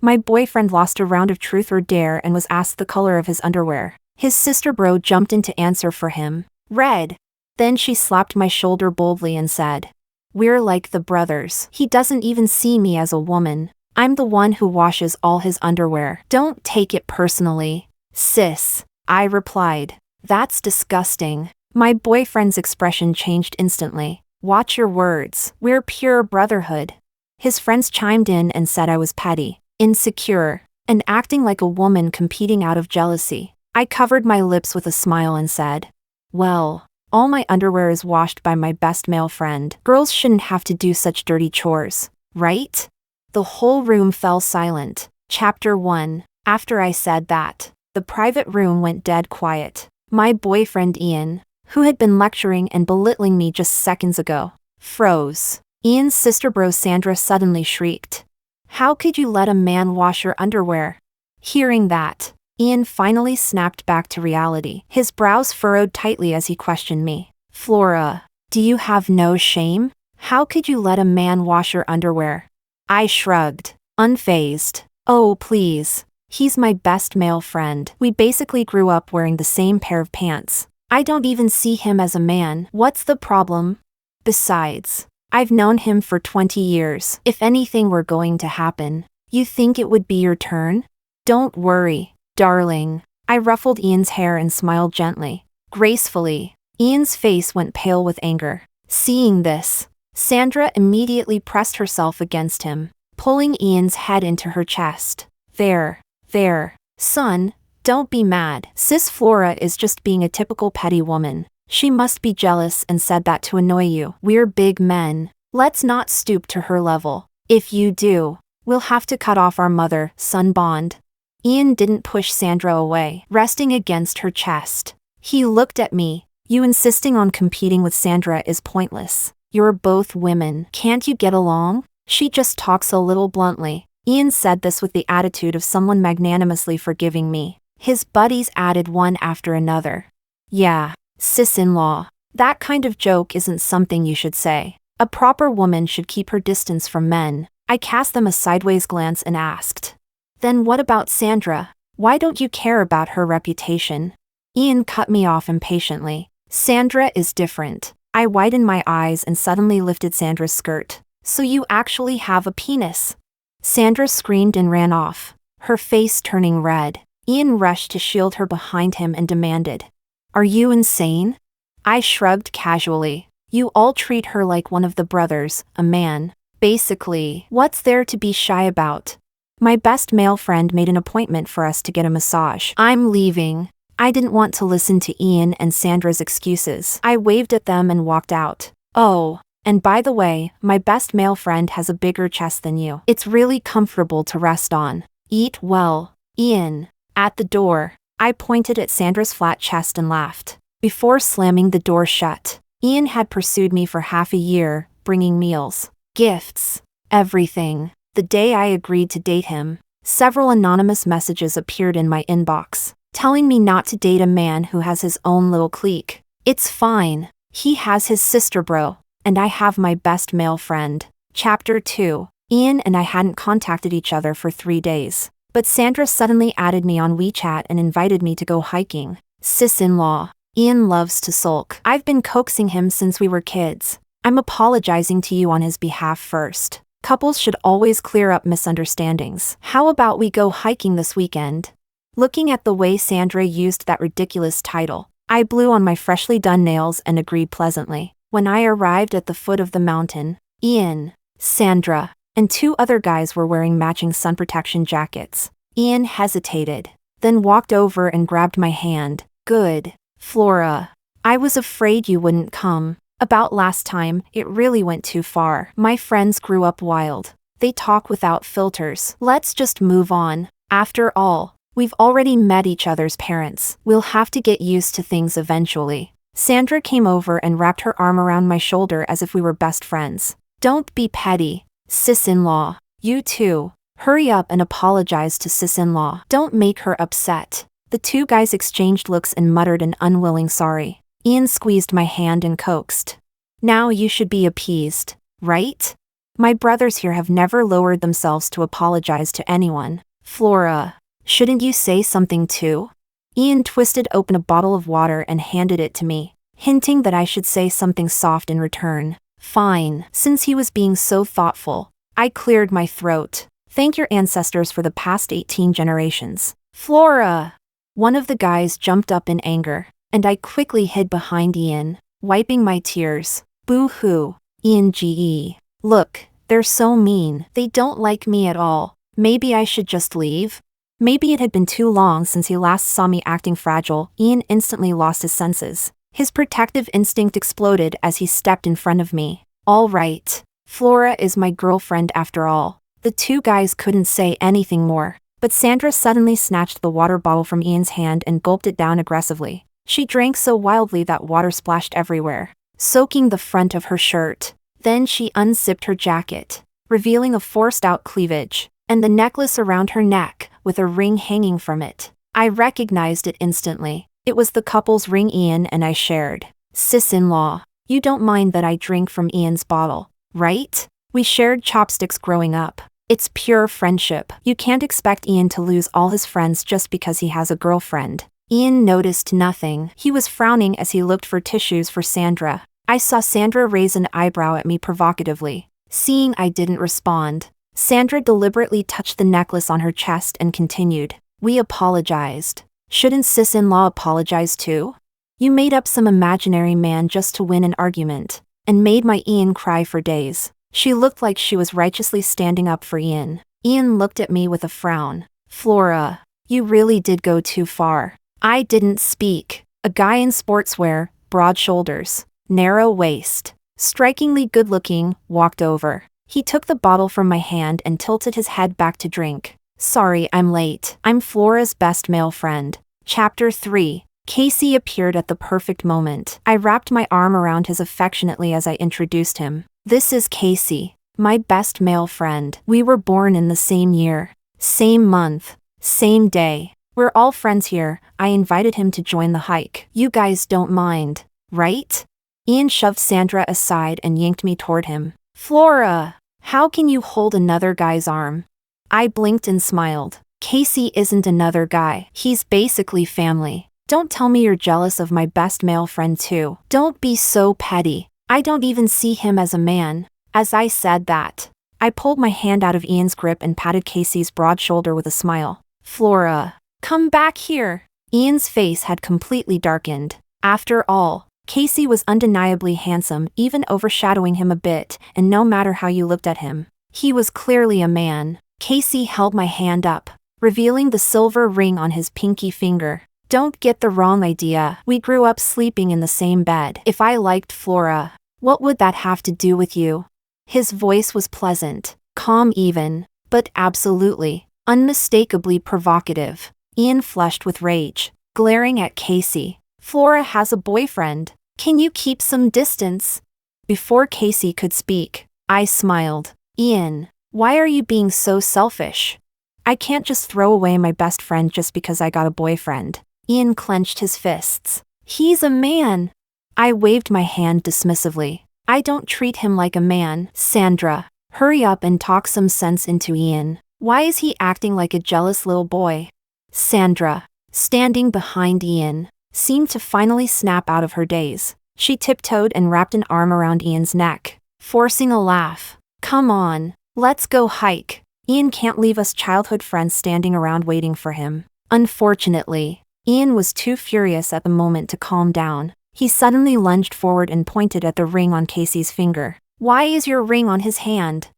My boyfriend lost a round of truth or dare and was asked the color of his underwear. His sister bro jumped in to answer for him. Red. Then she slapped my shoulder boldly and said, "We're like the brothers. He doesn't even see me as a woman. I'm the one who washes all his underwear. Don't take it personally, sis," I replied. "That's disgusting." My boyfriend's expression changed instantly. "Watch your words. We're pure brotherhood." His friends chimed in and said I was petty, insecure, and acting like a woman competing out of jealousy. I covered my lips with a smile and said, "Well, all my underwear is washed by my best male friend. Girls shouldn't have to do such dirty chores, right?" The whole room fell silent. Chapter 1. After I said that, the private room went dead quiet. My boyfriend Ian, who had been lecturing and belittling me just seconds ago, froze. Ian's sister bro Sandra suddenly shrieked, "How could you let a man wash your underwear?" Hearing that, Ian finally snapped back to reality. His brows furrowed tightly as he questioned me. "Flora, do you have no shame? How could you let a man wash your underwear?" I shrugged, unfazed. "Oh please. He's my best male friend. We basically grew up wearing the same pair of pants. I don't even see him as a man. What's the problem? Besides, I've known him for 20 years. If anything were going to happen, you think it would be your turn? Don't worry, darling." I ruffled Ian's hair and smiled gently, gracefully. Ian's face went pale with anger. Seeing this, Sandra immediately pressed herself against him, pulling Ian's head into her chest. There, son, don't be mad. Sis Flora is just being a typical petty woman. She must be jealous and said that to annoy you. We're big men. Let's not stoop to her level. If you do, we'll have to cut off our mother-son bond." Ian didn't push Sandra away, resting against her chest. He looked at me. "You insisting on competing with Sandra is pointless. You're both women. Can't you get along? She just talks a little bluntly." Ian said this with the attitude of someone magnanimously forgiving me. His buddies added one after another. "Yeah, sis-in-law. That kind of joke isn't something you should say. A proper woman should keep her distance from men." I cast them a sideways glance and asked, "Then what about Sandra? Why don't you care about her reputation?" Ian cut me off impatiently. "Sandra is different." I widened my eyes and suddenly lifted Sandra's skirt. "So you actually have a penis?" Sandra screamed and ran off, her face turning red. Ian rushed to shield her behind him and demanded, "Are you insane?" I shrugged casually. "You all treat her like one of the brothers, a man. Basically, what's there to be shy about?" My best male friend made an appointment for us to get a massage. "I'm leaving." I didn't want to listen to Ian and Sandra's excuses. I waved at them and walked out. "Oh, and by the way, my best male friend has a bigger chest than you. It's really comfortable to rest on. Eat well, Ian." At the door, I pointed at Sandra's flat chest and laughed. Before slamming the door shut, Ian had pursued me for half a year, bringing meals, gifts, everything. The day I agreed to date him, several anonymous messages appeared in my inbox, telling me not to date a man who has his own little clique. It's fine. He has his sister bro, and I have my best male friend. Chapter 2. Ian and I hadn't contacted each other for 3 days, but Sandra suddenly added me on WeChat and invited me to go hiking. Sis-in-law. Ian loves to sulk. I've been coaxing him since we were kids. I'm apologizing to you on his behalf first. Couples should always clear up misunderstandings. How about we go hiking this weekend? Looking at the way Sandra used that ridiculous title, I blew on my freshly done nails and agreed pleasantly. When I arrived at the foot of the mountain, Ian, Sandra, and 2 other guys were wearing matching sun protection jackets. Ian hesitated, then walked over and grabbed my hand. "Good, Flora. I was afraid you wouldn't come. About last time, it really went too far. My friends grew up wild. They talk without filters. Let's just move on. After all, we've already met each other's parents. We'll have to get used to things eventually." Sandra came over and wrapped her arm around my shoulder as if we were best friends. "Don't be petty, sis-in-law. You too. Hurry up and apologize to sis-in-law. Don't make her upset." The 2 guys exchanged looks and muttered an unwilling sorry. Ian squeezed my hand and coaxed, "Now you should be appeased, right?" My brothers here have never lowered themselves to apologize to anyone. Flora, shouldn't you say something too? Ian twisted open a bottle of water and handed it to me, hinting that I should say something soft in return. Fine. Since he was being so thoughtful, I cleared my throat. Thank your ancestors for the past 18 generations. Flora! One of the guys jumped up in anger, and I quickly hid behind Ian, wiping my tears. Boo-hoo. Ian GE. Look, they're so mean. They don't like me at all. Maybe I should just leave? Maybe it had been too long since he last saw me acting fragile. Ian instantly lost his senses. His protective instinct exploded as he stepped in front of me. All right. Flora is my girlfriend after all. The two guys couldn't say anything more, but Sandra suddenly snatched the water bottle from Ian's hand and gulped it down aggressively. She drank so wildly that water splashed everywhere, soaking the front of her shirt. Then she unzipped her jacket, revealing a forced-out cleavage, and the necklace around her neck, with a ring hanging from it. I recognized it instantly. It was the couple's ring Ian and I shared. Sis-in-law, you don't mind that I drink from Ian's bottle, right? We shared chopsticks growing up. It's pure friendship. You can't expect Ian to lose all his friends just because he has a girlfriend. Ian noticed nothing. He was frowning as he looked for tissues for Sandra. I saw Sandra raise an eyebrow at me provocatively. Seeing I didn't respond, Sandra deliberately touched the necklace on her chest and continued. We apologized. Shouldn't sis-in-law apologize too? You made up some imaginary man just to win an argument, and made my Ian cry for days. She looked like she was righteously standing up for Ian. Ian looked at me with a frown. Flora, you really did go too far. I didn't speak. A guy in sportswear, broad shoulders, narrow waist, strikingly good-looking, walked over. He took the bottle from my hand and tilted his head back to drink. Sorry, I'm late. I'm Flora's best male friend. Chapter 3. Casey appeared at the perfect moment. I wrapped my arm around his affectionately as I introduced him. This is Casey, my best male friend. We were born in the same year, same month, same day. We're all friends here. I invited him to join the hike. You guys don't mind, right? Ian shoved Sandra aside and yanked me toward him. Flora, how can you hold another guy's arm? I blinked and smiled. Casey isn't another guy. He's basically family. Don't tell me you're jealous of my best male friend too. Don't be so petty. I don't even see him as a man. As I said that, I pulled my hand out of Ian's grip and patted Casey's broad shoulder with a smile. Flora, come back here. Ian's face had completely darkened. After all, Casey was undeniably handsome, even overshadowing him a bit, and no matter how you looked at him, he was clearly a man. Casey held my hand up, revealing the silver ring on his pinky finger. Don't get the wrong idea. We grew up sleeping in the same bed. If I liked Flora, what would that have to do with you? His voice was pleasant, calm even, but absolutely, unmistakably provocative. Ian flushed with rage, glaring at Casey. Flora has a boyfriend. Can you keep some distance? Before Casey could speak, I smiled. Ian, why are you being so selfish? I can't just throw away my best friend just because I got a boyfriend. Ian clenched his fists. He's a man. I waved my hand dismissively. I don't treat him like a man. Sandra, hurry up and talk some sense into Ian. Why is he acting like a jealous little boy? Sandra, standing behind Ian, seemed to finally snap out of her daze. She tiptoed and wrapped an arm around Ian's neck, forcing a laugh. Come on, let's go hike. Ian can't leave us childhood friends standing around waiting for him. Unfortunately, Ian was too furious at the moment to calm down. He suddenly lunged forward and pointed at the ring on Casey's finger. Why is your ring on his hand?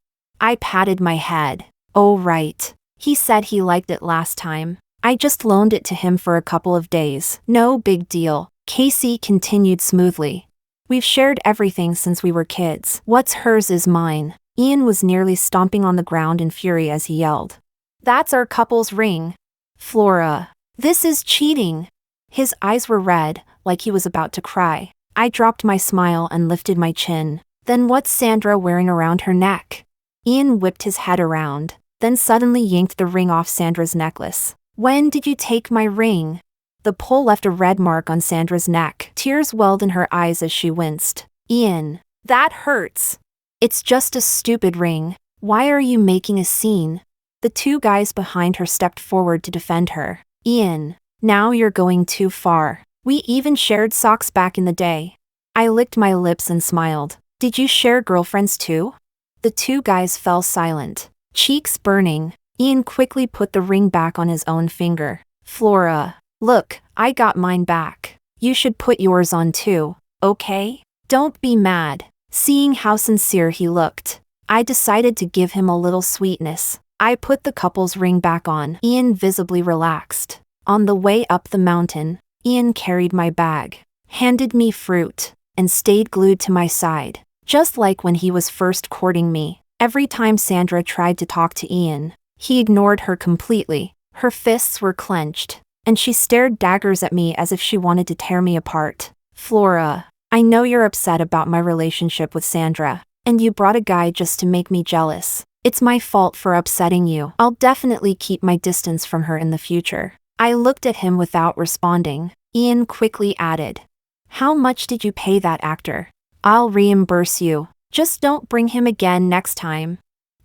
I patted my head. Oh right. He said he liked it last time. I just loaned it to him for a couple of days. No big deal. Casey continued smoothly. We've shared everything since we were kids. What's hers is mine. Ian was nearly stomping on the ground in fury as he yelled. That's our couple's ring. Flora, this is cheating. His eyes were red, like he was about to cry. I dropped my smile and lifted my chin. Then what's Sandra wearing around her neck? Ian whipped his head around, then suddenly yanked the ring off Sandra's necklace. When did you take my ring? The pull left a red mark on Sandra's neck. Tears welled in her eyes as she winced. Ian, that hurts. It's just a stupid ring. Why are you making a scene? The two guys behind her stepped forward to defend her. Ian, now you're going too far. We even shared socks back in the day. I licked my lips and smiled. Did you share girlfriends too? The two guys fell silent, cheeks burning. Ian quickly put the ring back on his own finger. Flora, look, I got mine back. You should put yours on too, okay? Don't be mad. Seeing how sincere he looked, I decided to give him a little sweetness. I put the couple's ring back on. Ian visibly relaxed. On the way up the mountain, Ian carried my bag, handed me fruit, and stayed glued to my side. Just like when he was first courting me, every time Sandra tried to talk to Ian, he ignored her completely. Her fists were clenched, and she stared daggers at me as if she wanted to tear me apart. Flora, I know you're upset about my relationship with Sandra, and you brought a guy just to make me jealous. It's my fault for upsetting you. I'll definitely keep my distance from her in the future. I looked at him without responding. Ian quickly added, how much did you pay that actor? I'll reimburse you. Just don't bring him again next time.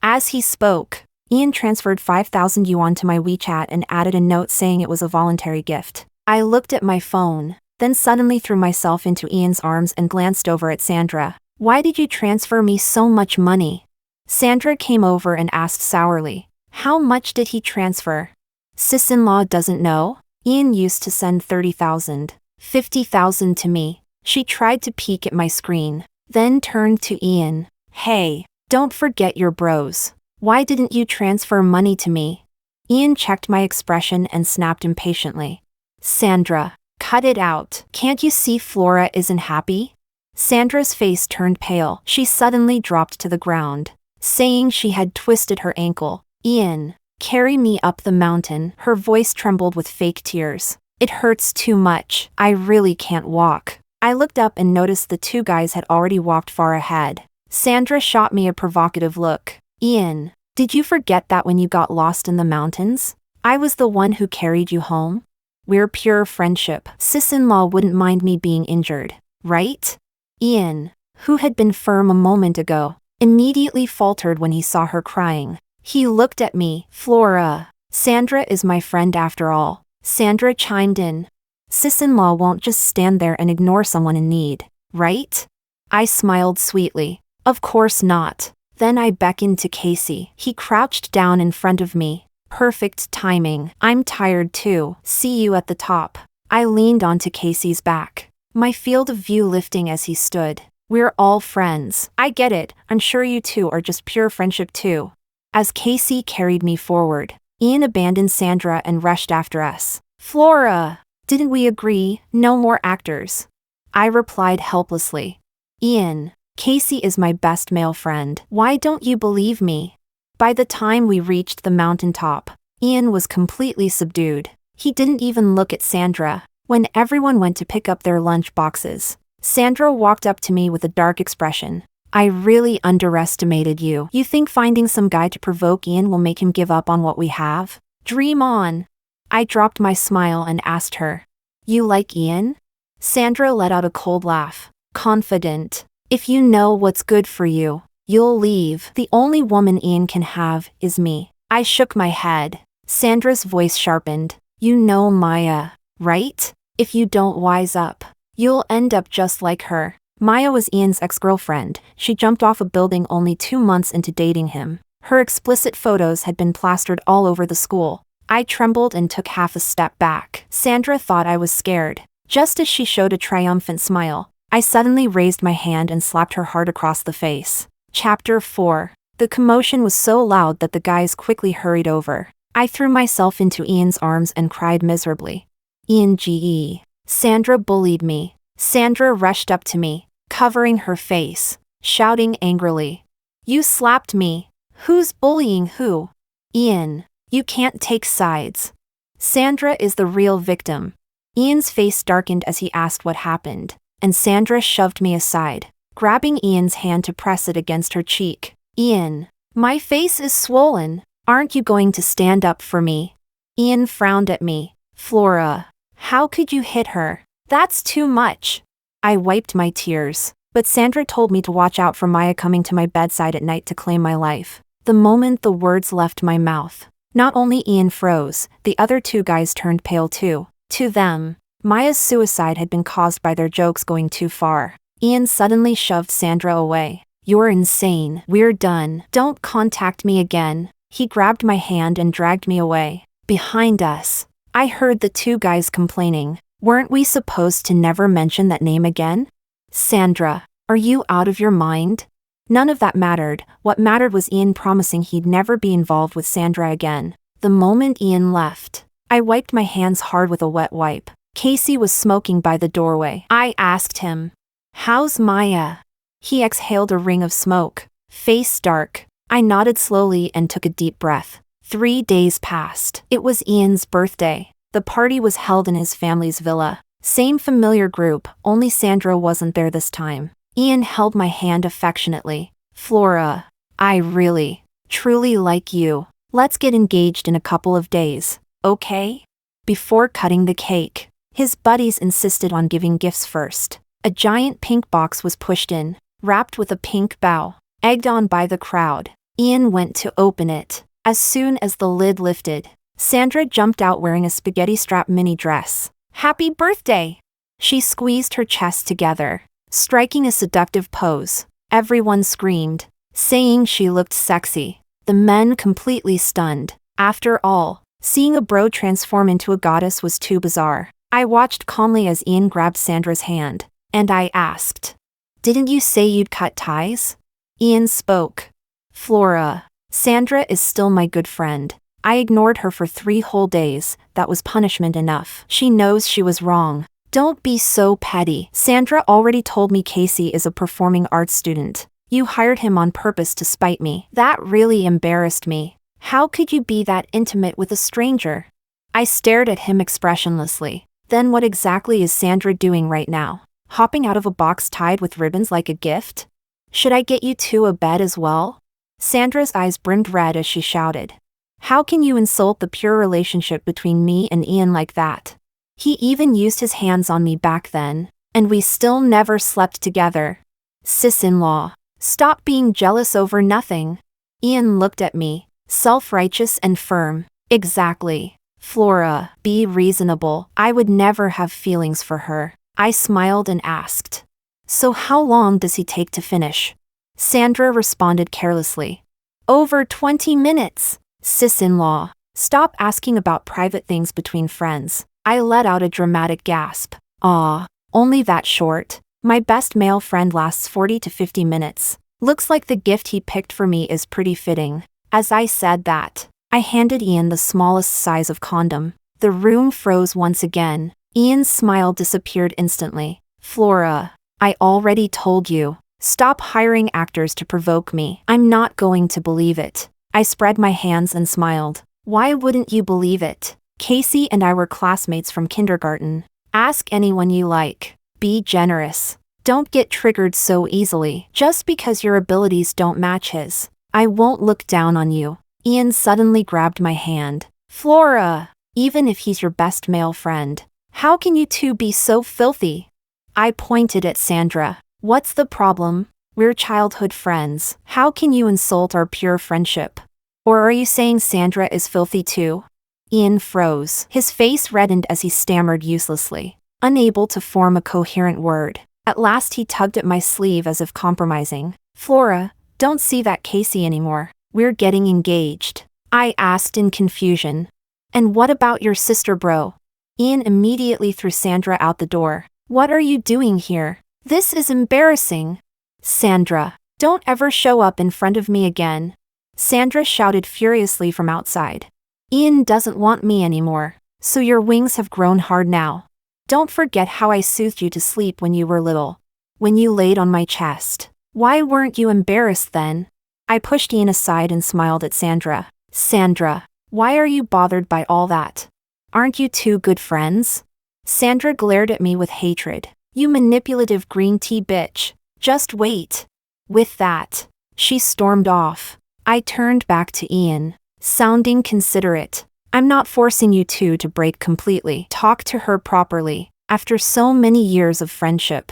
As he spoke, Ian transferred 5,000 yuan to my WeChat and added a note saying it was a voluntary gift. I looked at my phone, then suddenly threw myself into Ian's arms and glanced over at Sandra. Why did you transfer me so much money? Sandra came over and asked sourly. How much did he transfer? Sis-in-law doesn't know? Ian used to send 30,000, 50,000 to me. She tried to peek at my screen, then turned to Ian. Hey, don't forget your bros. Why didn't you transfer money to me? Ian checked my expression and snapped impatiently. Sandra, cut it out. Can't you see Flora isn't happy? Sandra's face turned pale. She suddenly dropped to the ground, saying she had twisted her ankle. Ian, carry me up the mountain. Her voice trembled with fake tears. It hurts too much. I really can't walk. I looked up and noticed the two guys had already walked far ahead. Sandra shot me a provocative look. Ian, did you forget that when you got lost in the mountains, I was the one who carried you home? We're pure friendship. Sis-in-law wouldn't mind me being injured, right? Ian, who had been firm a moment ago, immediately faltered when he saw her crying. He looked at me. Flora, Sandra is my friend after all. Sandra chimed in. Sis-in-law won't just stand there and ignore someone in need, right? I smiled sweetly. Of course not. Then I beckoned to Casey. He crouched down in front of me. Perfect timing. I'm tired too. See you at the top. I leaned onto Casey's back, my field of view lifting as he stood. We're all friends. I get it. I'm sure you two are just pure friendship too. As Casey carried me forward, Ian abandoned Sandra and rushed after us. Flora! Didn't we agree? No more actors. I replied helplessly. Ian, Casey is my best male friend. Why don't you believe me? By the time we reached the mountaintop, Ian was completely subdued. He didn't even look at Sandra. When everyone went to pick up their lunch boxes, Sandra walked up to me with a dark expression. I really underestimated you. You think finding some guy to provoke Ian will make him give up on what we have? Dream on. I dropped my smile and asked her, you like Ian? Sandra let out a cold laugh, confident. If you know what's good for you, you'll leave. The only woman Ian can have is me. I shook my head. Sandra's voice sharpened. You know Maya, right? If you don't wise up, you'll end up just like her. Maya was Ian's ex-girlfriend. She jumped off a building only 2 months into dating him. Her explicit photos had been plastered all over the school. I trembled and took half a step back. Sandra thought I was scared. Just as she showed a triumphant smile, I suddenly raised my hand and slapped her hard across the face. Chapter 4. The commotion was so loud that the guys quickly hurried over. I threw myself into Ian's arms and cried miserably. Ian G.E. Sandra bullied me. Sandra rushed up to me, covering her face, shouting angrily. You slapped me. Who's bullying who? Ian, you can't take sides. Sandra is the real victim. Ian's face darkened as he asked what happened, and Sandra shoved me aside, grabbing Ian's hand to press it against her cheek. Ian, my face is swollen. Aren't you going to stand up for me? Ian frowned at me. Flora, how could you hit her? That's too much. I wiped my tears. But Sandra told me to watch out for Maya coming to my bedside at night to claim my life. The moment the words left my mouth, not only Ian froze, the other two guys turned pale too. To them, Maya's suicide had been caused by their jokes going too far. Ian suddenly shoved Sandra away. "You're insane. We're done. Don't contact me again." He grabbed my hand and dragged me away. Behind us, I heard the two guys complaining. "Weren't we supposed to never mention that name again?" "Sandra, are you out of your mind?" None of that mattered. What mattered was Ian promising he'd never be involved with Sandra again. The moment Ian left, I wiped my hands hard with a wet wipe. Casey was smoking by the doorway. I asked him, "How's Maya?" He exhaled a ring of smoke, face dark. I nodded slowly and took a deep breath. 3 days passed. It was Ian's birthday. The party was held in his family's villa. Same familiar group, only Sandra wasn't there this time. Ian held my hand affectionately. "Flora, I really, truly like you. Let's get engaged in a couple of days, okay?" Before cutting the cake, his buddies insisted on giving gifts first. A giant pink box was pushed in, wrapped with a pink bow. Egged on by the crowd, Ian went to open it. As soon as the lid lifted, Sandra jumped out wearing a spaghetti strap mini dress. "Happy birthday!" She squeezed her chest together, striking a seductive pose. Everyone screamed, saying she looked sexy. The men completely stunned. After all, seeing a bro transform into a goddess was too bizarre. I watched calmly as Ian grabbed Sandra's hand, and I asked, "Didn't you say you'd cut ties?" Ian spoke. "Flora, Sandra is still my good friend. I ignored her for 3 whole days. That was punishment enough. She knows she was wrong. Don't be so petty. Sandra already told me Casey is a performing arts student. You hired him on purpose to spite me. That really embarrassed me. How could you be that intimate with a stranger?" I stared at him expressionlessly. Then what exactly is Sandra doing right now? Hopping out of a box tied with ribbons like a gift? Should I get you two a bed as well? Sandra's eyes brimmed red as she shouted. "How can you insult the pure relationship between me and Ian like that? He even used his hands on me back then, and we still never slept together. Sis-in-law, stop being jealous over nothing." Ian looked at me, self-righteous and firm. "Exactly. Flora, be reasonable. I would never have feelings for her." I smiled and asked, "So how long does he take to finish?" Sandra responded carelessly, "Over 20 minutes. Sis-in-law, stop asking about private things between friends." I let out a dramatic gasp. "Aw, only that short? My best male friend lasts 40 to 50 minutes. Looks like the gift he picked for me is pretty fitting." As I said that, I handed Ian the smallest size of condom. The room froze once again. Ian's smile disappeared instantly. "Flora, I already told you. Stop hiring actors to provoke me." "I'm not going to believe it." I spread my hands and smiled. "Why wouldn't you believe it? Casey and I were classmates from kindergarten. Ask anyone you like. Be generous. Don't get triggered so easily. Just because your abilities don't match his, I won't look down on you." Ian suddenly grabbed my hand. "Flora, even if he's your best male friend, how can you two be so filthy?" I pointed at Sandra. "What's the problem? We're childhood friends. How can you insult our pure friendship? Or are you saying Sandra is filthy too?" Ian froze. His face reddened as he stammered uselessly, unable to form a coherent word. At last he tugged at my sleeve as if compromising. "Flora, don't see that Casey anymore. We're getting engaged." I asked in confusion. "And what about your sister bro?" Ian immediately threw Sandra out the door. "What are you doing here? This is embarrassing." "Sandra, don't ever show up in front of me again." Sandra shouted furiously from outside. "Ian doesn't want me anymore, so your wings have grown hard now. Don't forget how I soothed you to sleep when you were little. When you laid on my chest. Why weren't you embarrassed then?" I pushed Ian aside and smiled at Sandra. "Sandra, why are you bothered by all that? Aren't you two good friends?" Sandra glared at me with hatred. "You manipulative green tea bitch. Just wait." With that, she stormed off. I turned back to Ian, sounding considerate. "I'm not forcing you two to break completely. Talk to her properly, after so many years of friendship."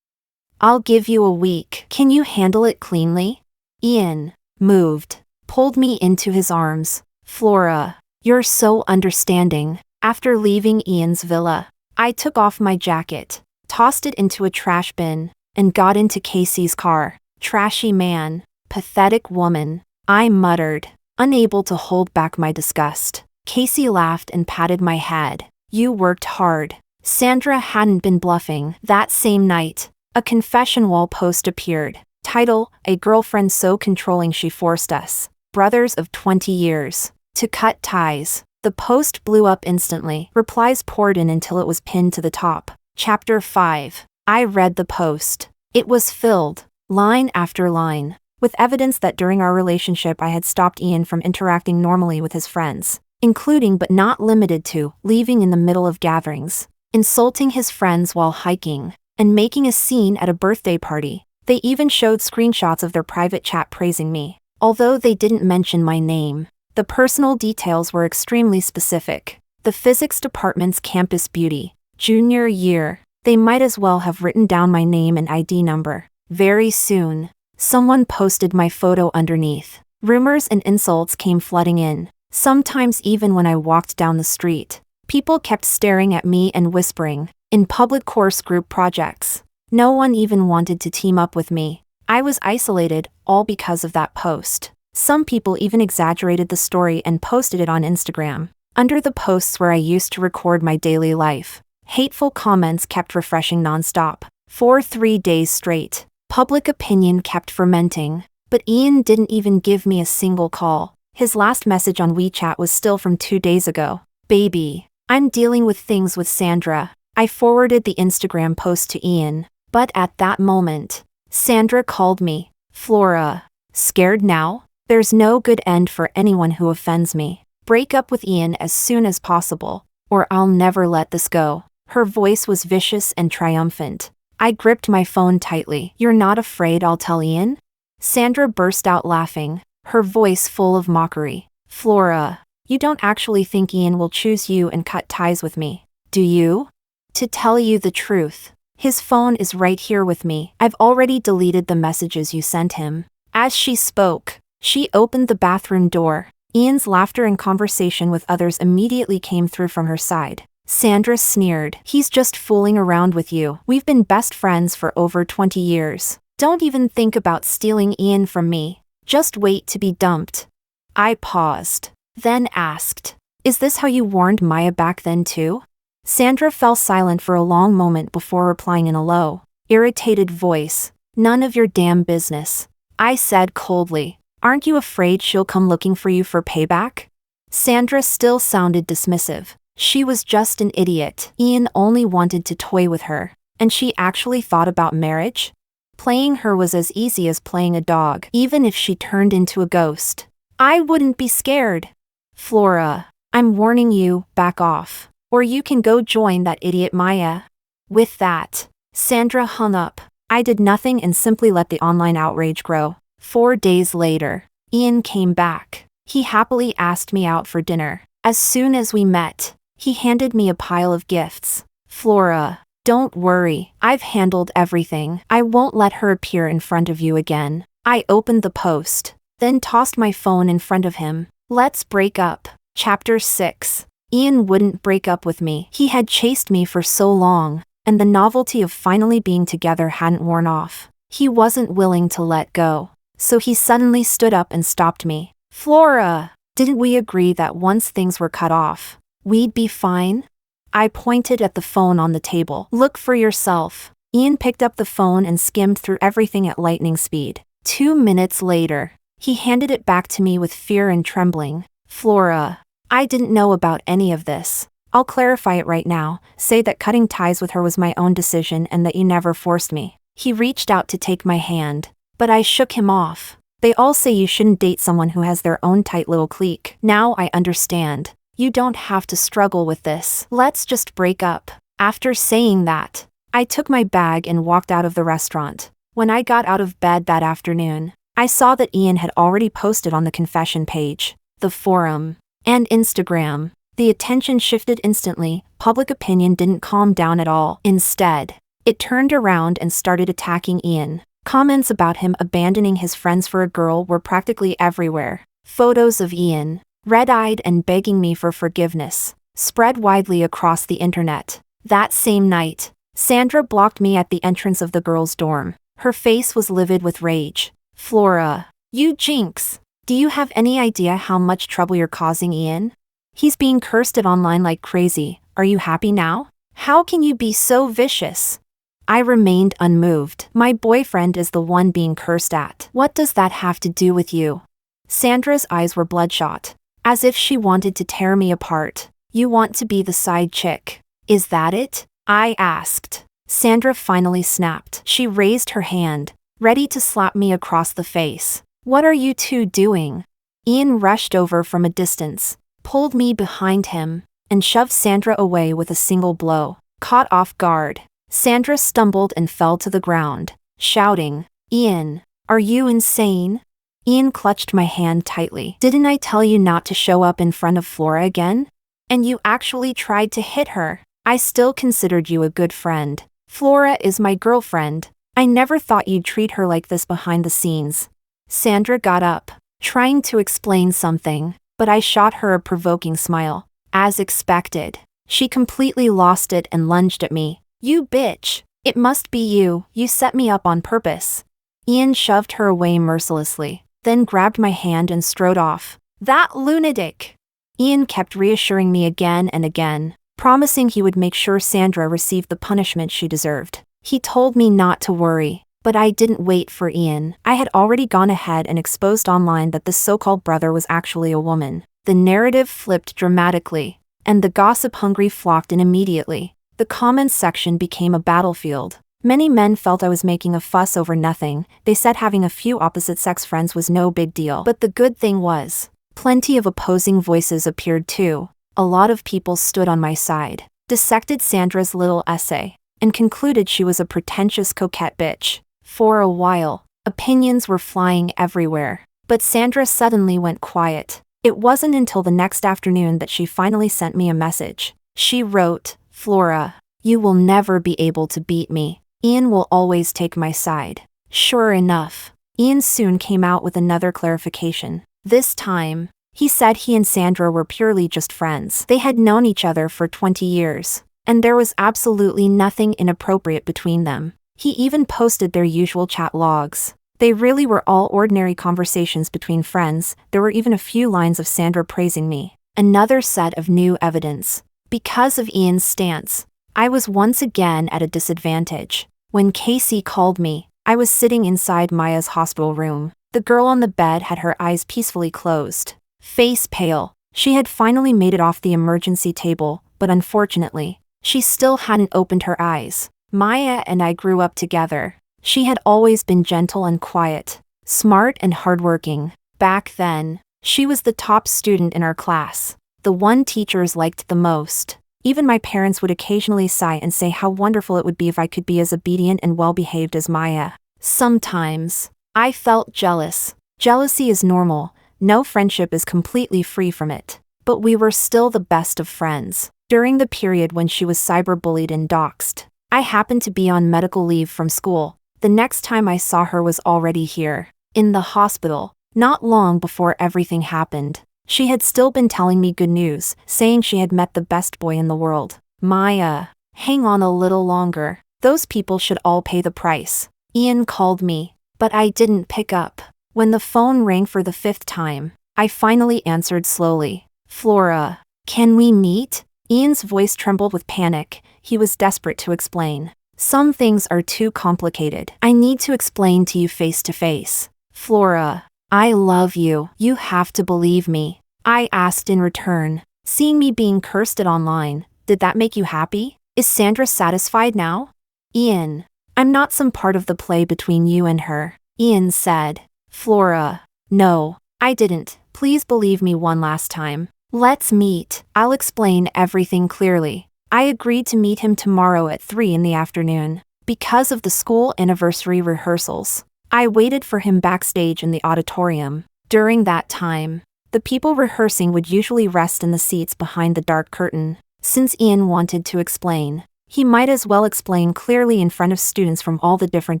I'll give you a week. Can you handle it cleanly? Ian moved, pulled me into his arms. Flora, you're so understanding. After leaving Ian's villa, I took off my jacket, tossed it into a trash bin, and got into Casey's car. Trashy man, pathetic woman, I muttered, unable to hold back my disgust. Casey laughed and patted my head. You worked hard. Sandra hadn't been bluffing. That same night, a confession wall post appeared. Title, A girlfriend so controlling she forced us, brothers of 20 years, to cut ties. The post blew up instantly. Replies poured in until it was pinned to the top. Chapter 5. I read the post. It was filled, line after line, with evidence that during our relationship I had stopped Ian from interacting normally with his friends, including but not limited to leaving in the middle of gatherings, insulting his friends while hiking, and making a scene at a birthday party. They even showed screenshots of their private chat praising me. Although they didn't mention my name, the personal details were extremely specific. The physics department's campus beauty. Junior year. They might as well have written down my name and ID number. Very soon, someone posted my photo underneath. Rumors and insults came flooding in. Sometimes even when I walked down the street, people kept staring at me and whispering. In public course group projects, no one even wanted to team up with me. I was isolated, all because of that post. Some people even exaggerated the story and posted it on Instagram. Under the posts where I used to record my daily life, hateful comments kept refreshing nonstop. For 3 days straight, public opinion kept fermenting. But Ian didn't even give me a single call. His last message on WeChat was still from 2 days ago. Baby, I'm dealing with things with Sandra. I forwarded the Instagram post to Ian. But at that moment, Sandra called me. Flora, scared now? There's no good end for anyone who offends me. Break up with Ian as soon as possible, or I'll never let this go. Her voice was vicious and triumphant. I gripped my phone tightly. You're not afraid I'll tell Ian? Sandra burst out laughing, her voice full of mockery. Flora, you don't actually think Ian will choose you and cut ties with me, do you? To tell you the truth, his phone is right here with me. I've already deleted the messages you sent him. As she spoke, she opened the bathroom door. Ian's laughter and conversation with others immediately came through from her side. Sandra sneered. He's just fooling around with you. We've been best friends for over 20 years. Don't even think about stealing Ian from me. Just wait to be dumped. I paused, then asked, is this how you warned Maya back then too? Sandra fell silent for a long moment before replying in a low, irritated voice. None of your damn business. I said coldly. Aren't you afraid she'll come looking for you for payback? Sandra still sounded dismissive. She was just an idiot. Ian only wanted to toy with her, and she actually thought about marriage? Playing her was as easy as playing a dog, even if she turned into a ghost. I wouldn't be scared. Flora, I'm warning you, back off. Or you can go join that idiot Maya. With that, Sandra hung up. I did nothing and simply let the online outrage grow. 4 days later, Ian came back. He happily asked me out for dinner. As soon as we met, he handed me a pile of gifts. Flora, don't worry, I've handled everything. I won't let her appear in front of you again. I opened the post, then tossed my phone in front of him. Let's break up. Chapter 6. Ian wouldn't break up with me. He had chased me for so long, and the novelty of finally being together hadn't worn off. He wasn't willing to let go. So he suddenly stood up and stopped me. Flora, didn't we agree that once things were cut off, we'd be fine? I pointed at the phone on the table. Look for yourself. Ian picked up the phone and skimmed through everything at lightning speed. 2 minutes later, he handed it back to me with fear and trembling. Flora, I didn't know about any of this. I'll clarify it right now, say that cutting ties with her was my own decision and that you never forced me. He reached out to take my hand, but I shook him off. They all say you shouldn't date someone who has their own tight little clique. Now I understand. You don't have to struggle with this. Let's just break up. After saying that, I took my bag and walked out of the restaurant. When I got out of bed that afternoon, I saw that Ian had already posted on the confession page, the forum, and Instagram. The attention shifted instantly. Public opinion didn't calm down at all. Instead, It turned around and started attacking Ian. Comments about him abandoning his friends for a girl were practically everywhere. Photos of Ian, red-eyed and begging me for forgiveness, spread widely across the internet. That same night, Sandra blocked me at the entrance of the girls' dorm. Her face was livid with rage. "Flora, you jinx! Do you have any idea how much trouble you're causing Ian? He's being cursed at online like crazy. Are you happy now? How can you be so vicious?" I remained unmoved. "My boyfriend is the one being cursed at. What does that have to do with you?" Sandra's eyes were bloodshot, as if she wanted to tear me apart. "You want to be the side chick, is that it?" I asked. Sandra finally snapped. She raised her hand, ready to slap me across the face. "What are you two doing?" Ian rushed over from a distance, pulled me behind him, and shoved Sandra away with a single blow. Caught off guard, Sandra stumbled and fell to the ground, shouting, "Ian, are you insane?" Ian clutched my hand tightly. "Didn't I tell you not to show up in front of Flora again? And you actually tried to hit her. I still considered you a good friend. Flora is my girlfriend. I never thought you'd treat her like this behind the scenes." Sandra got up, trying to explain something, but I shot her a provoking smile. As expected, she completely lost it and lunged at me. "You bitch! It must be you. You set me up on purpose." Ian shoved her away mercilessly, then grabbed my hand and strode off. "That lunatic!" Ian kept reassuring me again and again, promising he would make sure Sandra received the punishment she deserved. He told me not to worry, but I didn't wait for Ian. I had already gone ahead and exposed online that this so-called brother was actually a woman. The narrative flipped dramatically, and the gossip-hungry flocked in immediately. The comments section became a battlefield. Many men felt I was making a fuss over nothing. They said having a few opposite-sex friends was no big deal. But the good thing was, plenty of opposing voices appeared too. A lot of people stood on my side, dissected Sandra's little essay, and concluded she was a pretentious coquette bitch. For a while, opinions were flying everywhere. But Sandra suddenly went quiet. It wasn't until the next afternoon that she finally sent me a message. She wrote, "Flora, you will never be able to beat me. Ian will always take my side." Sure enough, Ian soon came out with another clarification. This time, he said he and Sandra were purely just friends. They had known each other for 20 years, and there was absolutely nothing inappropriate between them. He even posted their usual chat logs. They really were all ordinary conversations between friends. There were even a few lines of Sandra praising me. Another set of new evidence. Because of Ian's stance, I was once again at a disadvantage. When Casey called me, I was sitting inside Maya's hospital room. The girl on the bed had her eyes peacefully closed, face pale. She had finally made it off the emergency table, but unfortunately, she still hadn't opened her eyes. Maya and I grew up together. She had always been gentle and quiet, smart and hardworking. Back then, she was the top student in our class, the one teachers liked the most. Even my parents would occasionally sigh and say how wonderful it would be if I could be as obedient and well-behaved as Maya. Sometimes, I felt jealous. Jealousy is normal. No friendship is completely free from it. But we were still the best of friends. During the period when she was cyberbullied and doxxed, I happened to be on medical leave from school. The next time I saw her was already here, in the hospital. Not long before everything happened, she had still been telling me good news, saying she had met the best boy in the world. Maya, hang on a little longer. Those people should all pay the price. Ian called me, but I didn't pick up. When the phone rang for the 5th time, I finally answered slowly. "Flora, can we meet?" Ian's voice trembled with panic. He was desperate to explain. "Some things are too complicated. I need to explain to you face to face. Flora, I love you. You have to believe me." I asked in return. "Seeing me being cursed at online, did that make you happy? Is Sandra satisfied now?" "Ian, I'm not some part of the play between you and her," Ian said. "Flora, no, I didn't. Please believe me one last time. Let's meet. I'll explain everything clearly." I agreed to meet him tomorrow at 3 in the afternoon. Because of the school anniversary rehearsals, I waited for him backstage in the auditorium. During that time, the people rehearsing would usually rest in the seats behind the dark curtain. Since Ian wanted to explain, He might as well explain clearly in front of students from all the different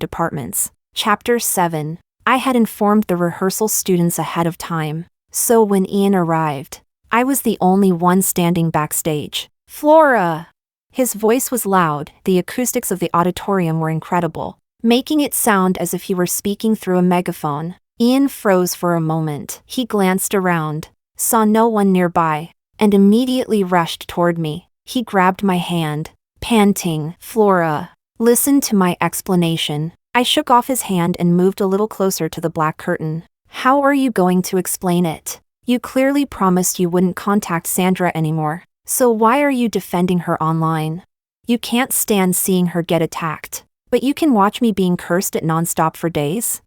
departments. Chapter 7. I had informed the rehearsal students ahead of time, so when Ian arrived, I was the only one standing backstage. Flora! His voice was loud, the acoustics of the auditorium were incredible, making it sound as if he were speaking through a megaphone. Ian froze for a moment. He glanced around, saw no one nearby, and immediately rushed toward me. He grabbed my hand, panting, Flora, listen to my explanation. I shook off his hand and moved a little closer to the black curtain. How are you going to explain it? You clearly promised you wouldn't contact Sandra anymore, so why are you defending her online? You can't stand seeing her get attacked, but you can watch me being cursed at nonstop for days?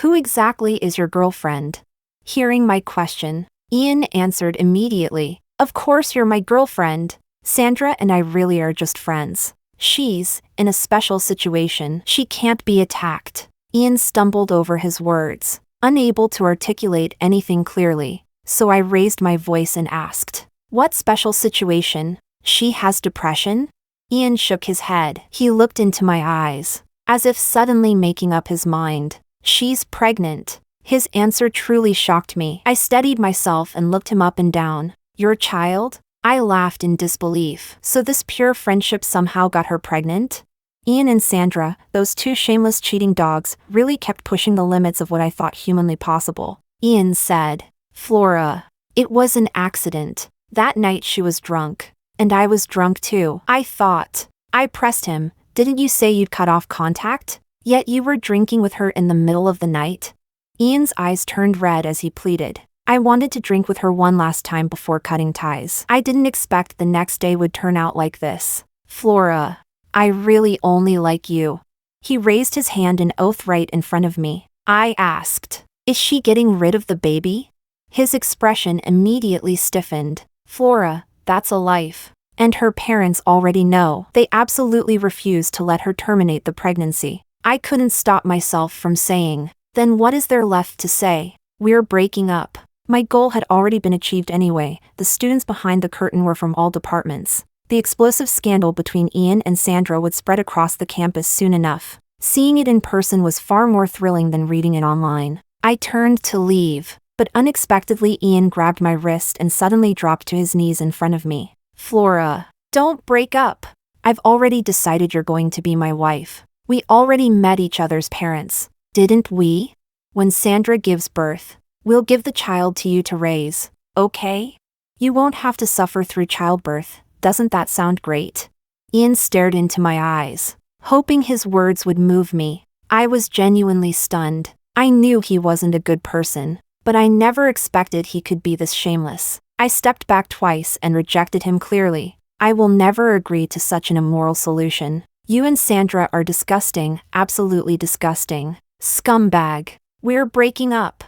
Who exactly is your girlfriend? Hearing my question, Ian answered immediately. Of course you're my girlfriend. Sandra and I really are just friends. She's in a special situation. She can't be attacked. Ian stumbled over his words, unable to articulate anything clearly, so I raised my voice and asked, what special situation? She has depression? Ian shook his head. He looked into my eyes, as if suddenly making up his mind. She's pregnant. His answer truly shocked me. I steadied myself and looked him up and down. Your child? I laughed in disbelief. So this pure friendship somehow got her pregnant? Ian and Sandra, those two shameless cheating dogs, really kept pushing the limits of what I thought humanly possible. Ian said, Flora, it was an accident. That night she was drunk. And I was drunk too. I thought. I pressed him. Didn't you say you'd cut off contact? Yet you were drinking with her in the middle of the night? Ian's eyes turned red as he pleaded. I wanted to drink with her one last time before cutting ties. I didn't expect the next day would turn out like this. Flora, I really only like you. He raised his hand in oath right in front of me. I asked, is she getting rid of the baby? His expression immediately stiffened. Flora, that's a life. And her parents already know. They absolutely refused to let her terminate the pregnancy. I couldn't stop myself from saying, then what is there left to say? We're breaking up. My goal had already been achieved anyway. The students behind the curtain were from all departments. The explosive scandal between Ian and Sandra would spread across the campus soon enough. Seeing it in person was far more thrilling than reading it online. I turned to leave, but unexpectedly Ian grabbed my wrist and suddenly dropped to his knees in front of me. Flora, don't break up. I've already decided you're going to be my wife. We already met each other's parents, didn't we? When Sandra gives birth, we'll give the child to you to raise, okay? You won't have to suffer through childbirth. Doesn't that sound great? Ian stared into my eyes, hoping his words would move me. I was genuinely stunned. I knew he wasn't a good person, but I never expected he could be this shameless. I stepped back twice and rejected him clearly. I will never agree to such an immoral solution. You and Sandra are disgusting, absolutely disgusting. Scumbag. We're breaking up.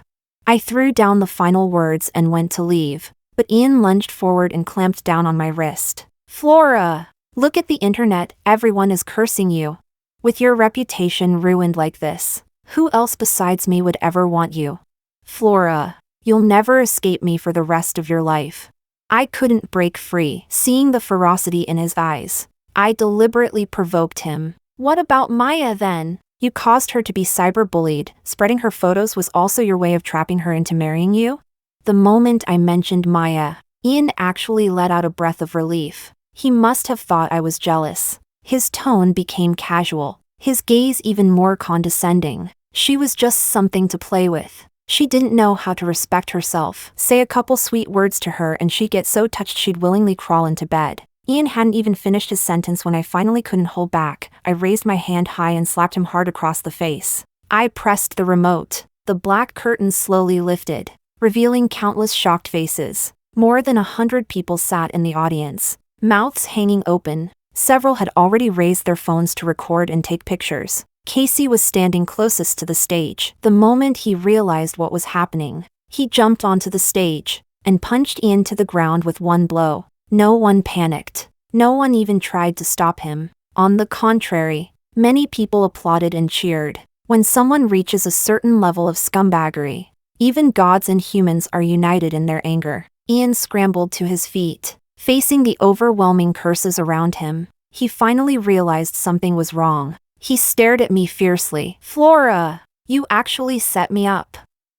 I threw down the final words and went to leave, but Ian lunged forward and clamped down on my wrist. Flora! Look at the internet, everyone is cursing you. With your reputation ruined like this, who else besides me would ever want you? Flora, you'll never escape me for the rest of your life. I couldn't break free, seeing the ferocity in his eyes. I deliberately provoked him. What about Maya then? You caused her to be cyberbullied. Spreading her photos was also your way of trapping her into marrying you? The moment I mentioned Maya, Ian actually let out a breath of relief. He must have thought I was jealous. His tone became casual, his gaze even more condescending. She was just something to play with. She didn't know how to respect herself. Say a couple sweet words to her and she'd get so touched she'd willingly crawl into bed. Ian hadn't even finished his sentence when I finally couldn't hold back. I raised my hand high and slapped him hard across the face. I pressed the remote. The black curtain slowly lifted, revealing countless shocked faces. More than 100 people sat in the audience, mouths hanging open. Several had already raised their phones to record and take pictures. Casey was standing closest to the stage. The moment he realized what was happening, he jumped onto the stage and punched Ian to the ground with one blow. No one panicked. No one even tried to stop him. On the contrary, many people applauded and cheered. When someone reaches a certain level of scumbaggery, even gods and humans are united in their anger. Ian scrambled to his feet, facing the overwhelming curses around him. He finally realized something was wrong. He stared at me fiercely. "Flora, you actually set me up."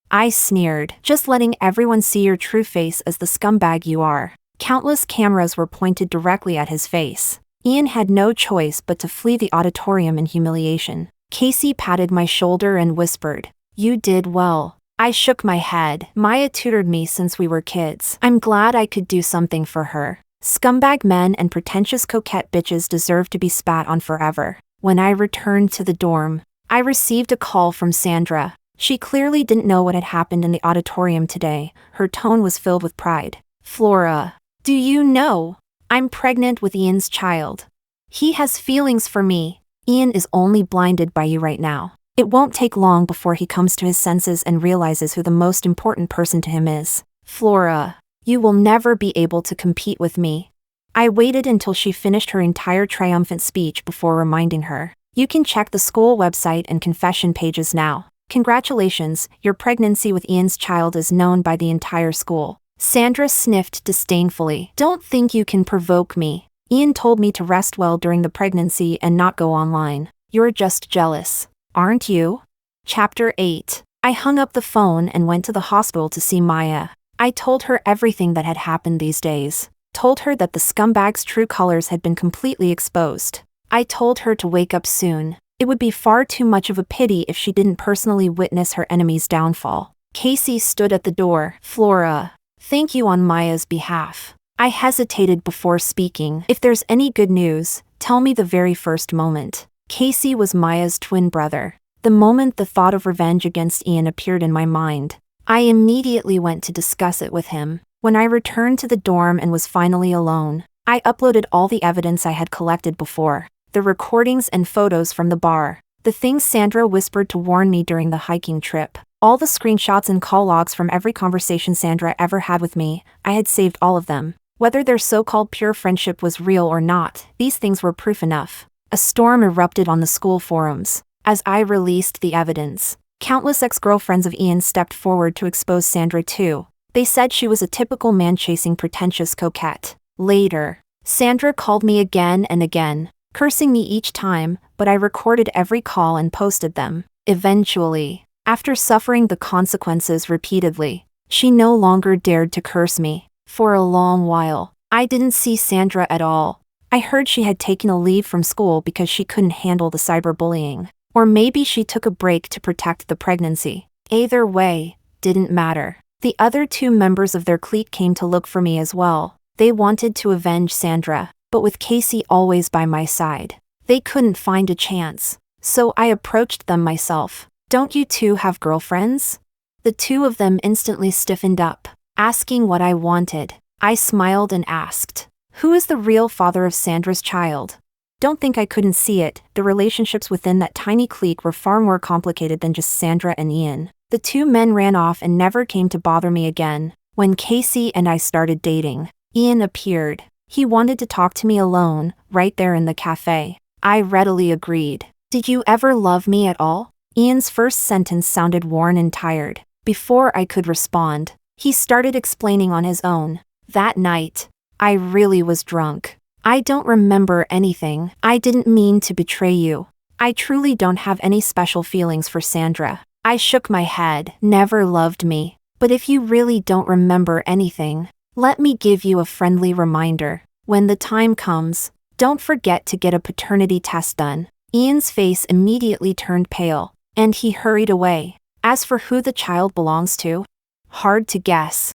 I sneered, "Just letting everyone see your true face as the scumbag you are." Countless cameras were pointed directly at his face. Ian had no choice but to flee the auditorium in humiliation. Casey patted my shoulder and whispered, "You did well." I shook my head. "Maya tutored me since we were kids. I'm glad I could do something for her." Scumbag men and pretentious coquette bitches deserve to be spat on forever. When I returned to the dorm, I received a call from Sandra. She clearly didn't know what had happened in the auditorium today. Her tone was filled with pride. "Flora, do you know? I'm pregnant with Ian's child. He has feelings for me. Ian is only blinded by you right now. It won't take long before he comes to his senses and realizes who the most important person to him is. Flora, you will never be able to compete with me." I waited until she finished her entire triumphant speech before reminding her, "You can check the school website and confession pages now. Congratulations, your pregnancy with Ian's child is known by the entire school." Sandra sniffed disdainfully. "Don't think you can provoke me. Ian told me to rest well during the pregnancy and not go online. You're just jealous, aren't you?" Chapter 8. I hung up the phone and went to the hospital to see Maya. I told her everything that had happened these days. Told her that the scumbag's true colors had been completely exposed. I told her to wake up soon. It would be far too much of a pity if she didn't personally witness her enemy's downfall. Casey stood at the door. "Flora, thank you on Maya's behalf." I hesitated before speaking. "If there's any good news, tell me the very first moment." Casey was Maya's twin brother. The moment the thought of revenge against Ian appeared in my mind, I immediately went to discuss it with him. When I returned to the dorm and was finally alone, I uploaded all the evidence I had collected before. The recordings and photos from the bar. The things Sandra whispered to warn me during the hiking trip. All the screenshots and call logs from every conversation Sandra ever had with me. I had saved all of them. Whether their so-called pure friendship was real or not, these things were proof enough. A storm erupted on the school forums. As I released the evidence, countless ex-girlfriends of Ian stepped forward to expose Sandra too. They said she was a typical man-chasing pretentious coquette. Later, Sandra called me again and again, cursing me each time, but I recorded every call and posted them. Eventually, after suffering the consequences repeatedly, she no longer dared to curse me. For a long while, I didn't see Sandra at all. I heard she had taken a leave from school because she couldn't handle the cyberbullying. Or maybe she took a break to protect the pregnancy. Either way, didn't matter. The other two members of their clique came to look for me as well. They wanted to avenge Sandra, but with Casey always by my side, they couldn't find a chance. So I approached them myself. "Don't you two have girlfriends?" The two of them instantly stiffened up, asking what I wanted. I smiled and asked, "Who is the real father of Sandra's child?" Don't think I couldn't see it. The relationships within that tiny clique were far more complicated than just Sandra and Ian. The two men ran off and never came to bother me again. When Casey and I started dating, Ian appeared. He wanted to talk to me alone, right there in the cafe. I readily agreed. "Did you ever love me at all?" Ian's first sentence sounded worn and tired. Before I could respond, he started explaining on his own. "That night, I really was drunk. I don't remember anything. I didn't mean to betray you. I truly don't have any special feelings for Sandra." I shook my head. "Never loved me. But if you really don't remember anything, let me give you a friendly reminder. When the time comes, don't forget to get a paternity test done." Ian's face immediately turned pale, and he hurried away. As for who the child belongs to, hard to guess.